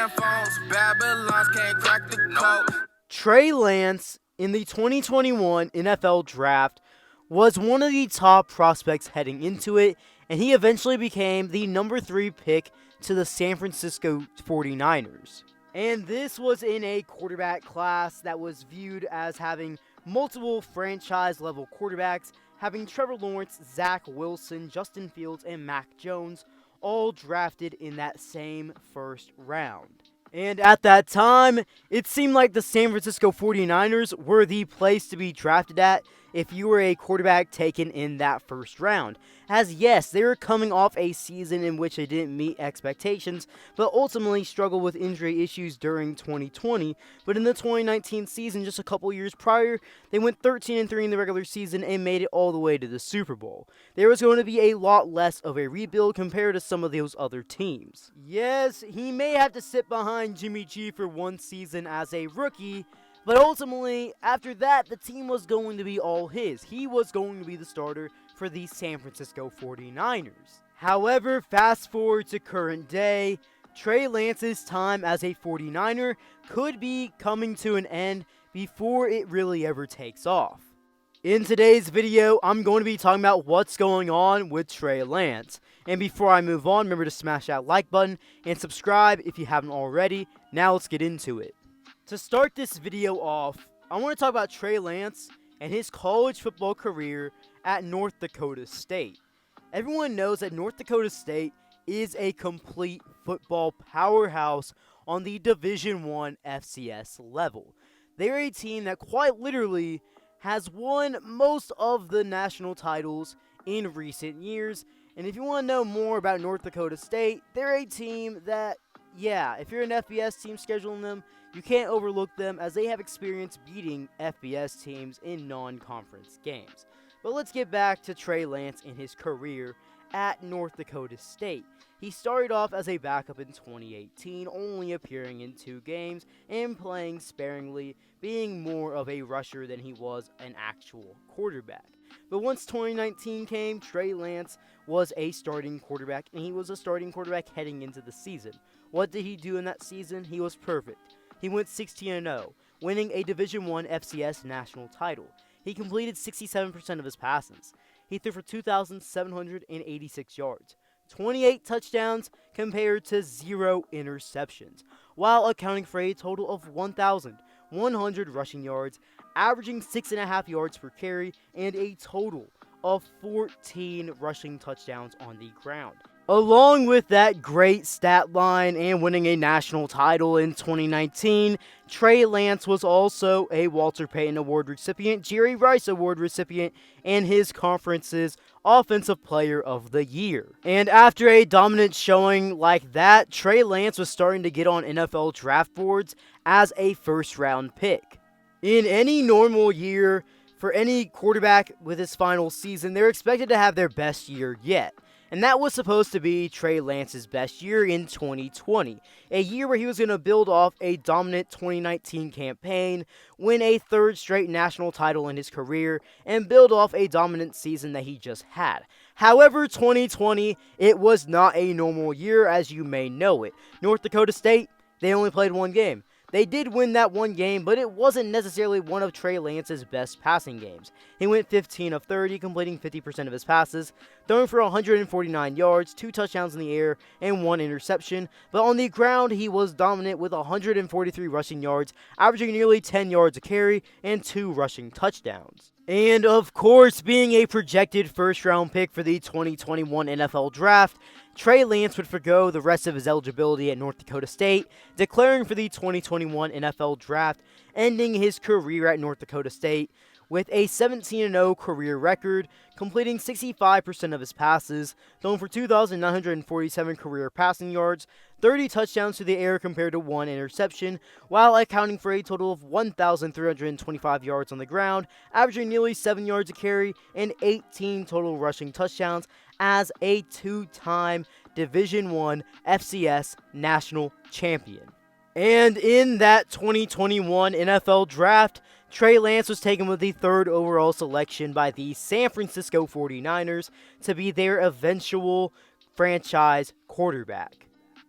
phones. Babylons can't crack the code. Trey Lance in the 2021 NFL Draft was one of the top prospects heading into it, and he eventually became the number 3 pick to the San Francisco 49ers. And this was in a quarterback class that was viewed as having multiple franchise-level quarterbacks, having Trevor Lawrence, Zach Wilson, Justin Fields, and Mac Jones all drafted in that same first round. And at that time, it seemed like the San Francisco 49ers were the place to be drafted at if you were a quarterback taken in that first round. As yes, they were coming off a season in which they didn't meet expectations, but ultimately struggled with injury issues during 2020. But in the 2019 season, just a couple years prior, they went 13-3 in the regular season and made it all the way to the Super Bowl. There was going to be a lot less of a rebuild compared to some of those other teams. Yes, he may have to sit behind Jimmy G for one season as a rookie, but ultimately, after that, the team was going to be all his. He was going to be the starter for the San Francisco 49ers. However, fast forward to current day, Trey Lance's time as a 49er could be coming to an end before it really ever takes off. In today's video, I'm going to be talking about what's going on with Trey Lance. And before I move on, remember to smash that like button and subscribe if you haven't already. Now let's get into it. To start this video off, I want to talk about Trey Lance and his college football career at North Dakota State. Everyone knows that North Dakota State is a complete football powerhouse on the Division I FCS level. They're a team that quite literally has won most of the national titles in recent years. And if you want to know more about North Dakota State, they're a team that, yeah, if you're an FBS team scheduling them, you can't overlook them as they have experience beating FBS teams in non-conference games. But let's get back to Trey Lance in his career at North Dakota State. He started off as a backup in 2018, only appearing in 2 games and playing sparingly, being more of a rusher than he was an actual quarterback. But once 2019 came, Trey Lance was a starting quarterback, and he was a starting quarterback heading into the season. What did he do in that season? He was perfect. He went 16-0, winning a Division I FCS national title. He completed 67% of his passes. He threw for 2,786 yards, 28 touchdowns compared to 0 interceptions, while accounting for a total of 1,100 rushing yards, averaging 6.5 yards per carry, and a total of 14 rushing touchdowns on the ground. Along with that great stat line and winning a national title in 2019, Trey Lance was also a Walter Payton Award recipient, Jerry Rice Award recipient, and his conference's Offensive Player of the Year. And after a dominant showing like that, Trey Lance was starting to get on NFL draft boards as a first-round pick. In any normal year, for any quarterback with his final season, they're expected to have their best year yet. And that was supposed to be Trey Lance's best year in 2020, a year where he was going to build off a dominant 2019 campaign, win a 3rd straight national title in his career, and build off a dominant season that he just had. However, 2020, it was not a normal year, as you may know it. North Dakota State, they only played 1 game. They did win that 1 game, but it wasn't necessarily one of Trey Lance's best passing games. He went 15 of 30, completing 50% of his passes, throwing for 149 yards, 2 touchdowns in the air, and 1 interception. But on the ground, he was dominant with 143 rushing yards, averaging nearly 10 yards a carry, and 2 rushing touchdowns. And of course, being a projected first-round pick for the 2021 NFL Draft, Trey Lance would forgo the rest of his eligibility at North Dakota State, declaring for the 2021 NFL Draft, ending his career at North Dakota State with a 17-0 career record, completing 65% of his passes, throwing for 2,947 career passing yards, 30 touchdowns to the air compared to 1 interception, while accounting for a total of 1,325 yards on the ground, averaging nearly 7 yards a carry, and 18 total rushing touchdowns as a 2-time Division I FCS national champion. And in that 2021 NFL Draft, Trey Lance was taken with the 3rd overall selection by the San Francisco 49ers to be their eventual franchise quarterback.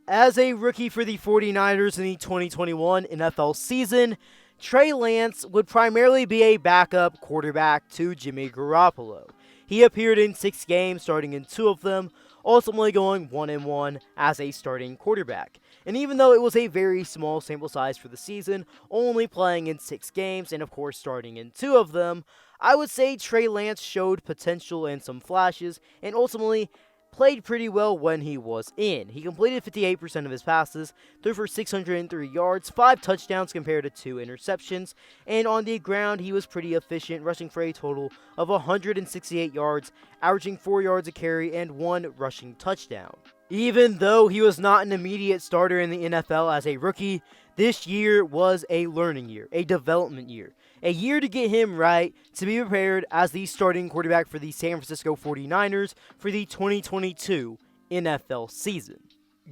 As a rookie for the 49ers in the 2021 NFL season, Trey Lance would primarily be a backup quarterback to Jimmy Garoppolo. He appeared in 6 games, starting in 2 of them, ultimately going 1-1 as a starting quarterback. And even though it was a very small sample size for the season, only playing in 6 games and of course starting in 2 of them, I would say Trey Lance showed potential and some flashes and ultimately played pretty well when he was in. He completed 58% of his passes, threw for 603 yards, 5 touchdowns compared to 2 interceptions, and on the ground he was pretty efficient, rushing for a total of 168 yards, averaging 4 yards a carry and 1 rushing touchdown. Even though he was not an immediate starter in the NFL as a rookie, this year was a learning year, a development year. A year to get him right to be prepared as the starting quarterback for the San Francisco 49ers for the 2022 NFL season.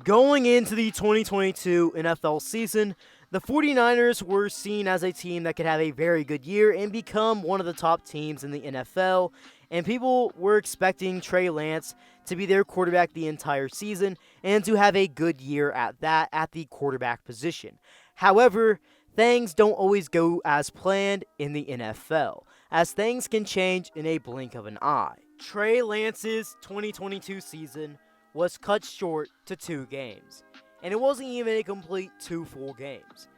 Going into the 2022 NFL season, the 49ers were seen as a team that could have a very good year and become one of the top teams in the NFL, and people were expecting Trey Lance to be their quarterback the entire season and to have a good year at that at the quarterback position. However, things don't always go as planned in the NFL, as things can change in a blink of an eye. Trey Lance's 2022 season was cut short to 2 games, and it wasn't even a complete 2 full games.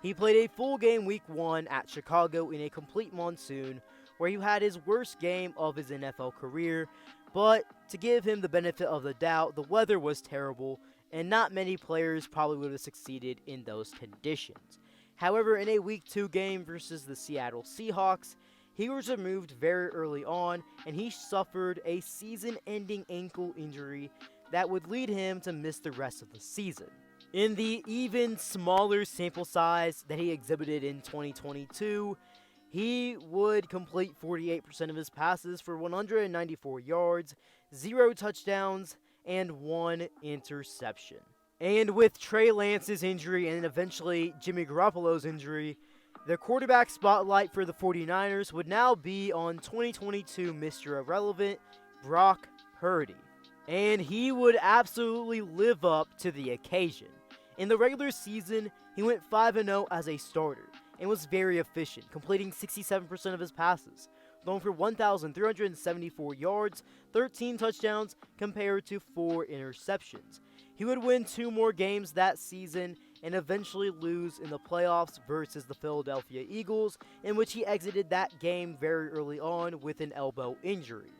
He played a full game week 1 at Chicago in a complete monsoon, where he had his worst game of his NFL career, but to give him the benefit of the doubt, the weather was terrible, and not many players probably would have succeeded in those conditions. However, in a Week 2 game versus the Seattle Seahawks, he was removed very early on, and he suffered a season-ending ankle injury that would lead him to miss the rest of the season. In the even smaller sample size that he exhibited in 2022, he would complete 48% of his passes for 194 yards, 0 touchdowns, and 1 interception. And with Trey Lance's injury and eventually Jimmy Garoppolo's injury, the quarterback spotlight for the 49ers would now be on 2022 Mr. Irrelevant, Brock Purdy. And he would absolutely live up to the occasion. In the regular season, he went 5-0 as a starter and was very efficient, completing 67% of his passes, throwing for 1,374 yards, 13 touchdowns compared to 4 interceptions. He would win 2 more games that season and eventually lose in the playoffs versus the Philadelphia Eagles, in which he exited that game very early on with an elbow injury.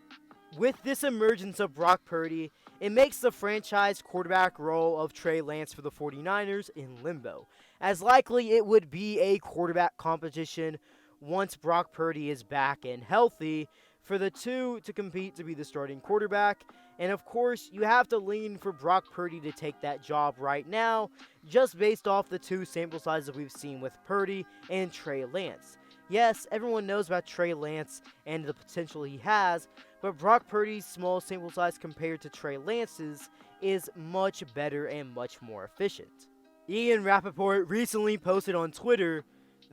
With this emergence of Brock Purdy, it makes the franchise quarterback role of Trey Lance for the 49ers in limbo, as likely it would be a quarterback competition once Brock Purdy is back and healthy for the two to compete to be the starting quarterback. And of course, you have to lean for Brock Purdy to take that job right now, just based off the 2 sample sizes we've seen with Purdy and Trey Lance. Yes, everyone knows about Trey Lance and the potential he has, but Brock Purdy's small sample size compared to Trey Lance's is much better and much more efficient. Ian Rappaport recently posted on Twitter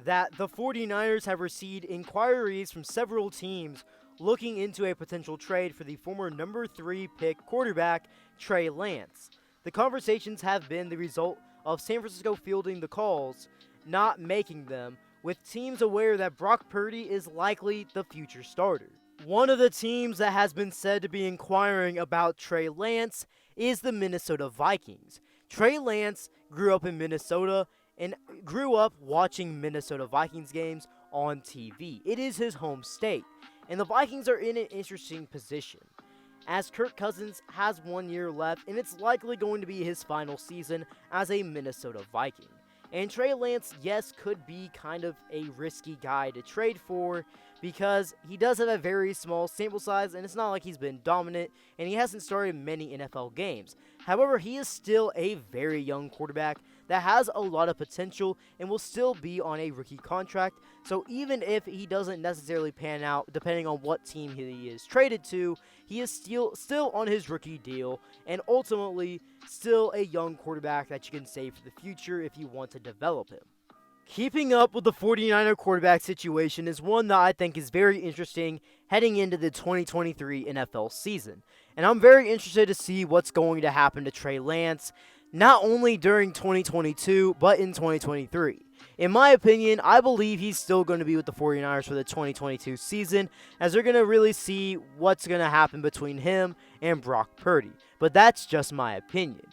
that the 49ers have received inquiries from several teams looking into a potential trade for the former number 3 pick quarterback, Trey Lance. The conversations have been the result of San Francisco fielding the calls, not making them, with teams aware that Brock Purdy is likely the future starter. One of the teams that has been said to be inquiring about Trey Lance is the Minnesota Vikings. Trey Lance grew up in Minnesota and grew up watching Minnesota Vikings games on TV. It is his home state, and the Vikings are in an interesting position, as Kirk Cousins has 1 year left, and it's likely going to be his final season as a Minnesota Viking. And Trey Lance, yes, could be kind of a risky guy to trade for because he does have a very small sample size, and it's not like he's been dominant, and he hasn't started many NFL games. However, he is still a very young quarterback that has a lot of potential and will still be on a rookie contract. So even if he doesn't necessarily pan out, depending on what team he is traded to, he is still on his rookie deal and ultimately still a young quarterback that you can save for the future if you want to develop him. Keeping up with the 49er quarterback situation is one that I think is very interesting heading into the 2023 NFL season. And I'm very interested to see what's going to happen to Trey Lance not only during 2022, but in 2023. In my opinion, I believe he's still going to be with the 49ers for the 2022 season, as they're going to really see what's going to happen between him and Brock Purdy. But that's just my opinion.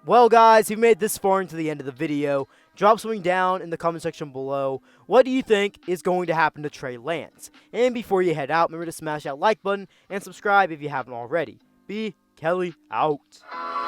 Well, guys, you've made this far into the end of the video. Drop something down in the comment section below. What do you think is going to happen to Trey Lance? And before you head out, remember to smash that like button and subscribe if you haven't already. B. Kelly out.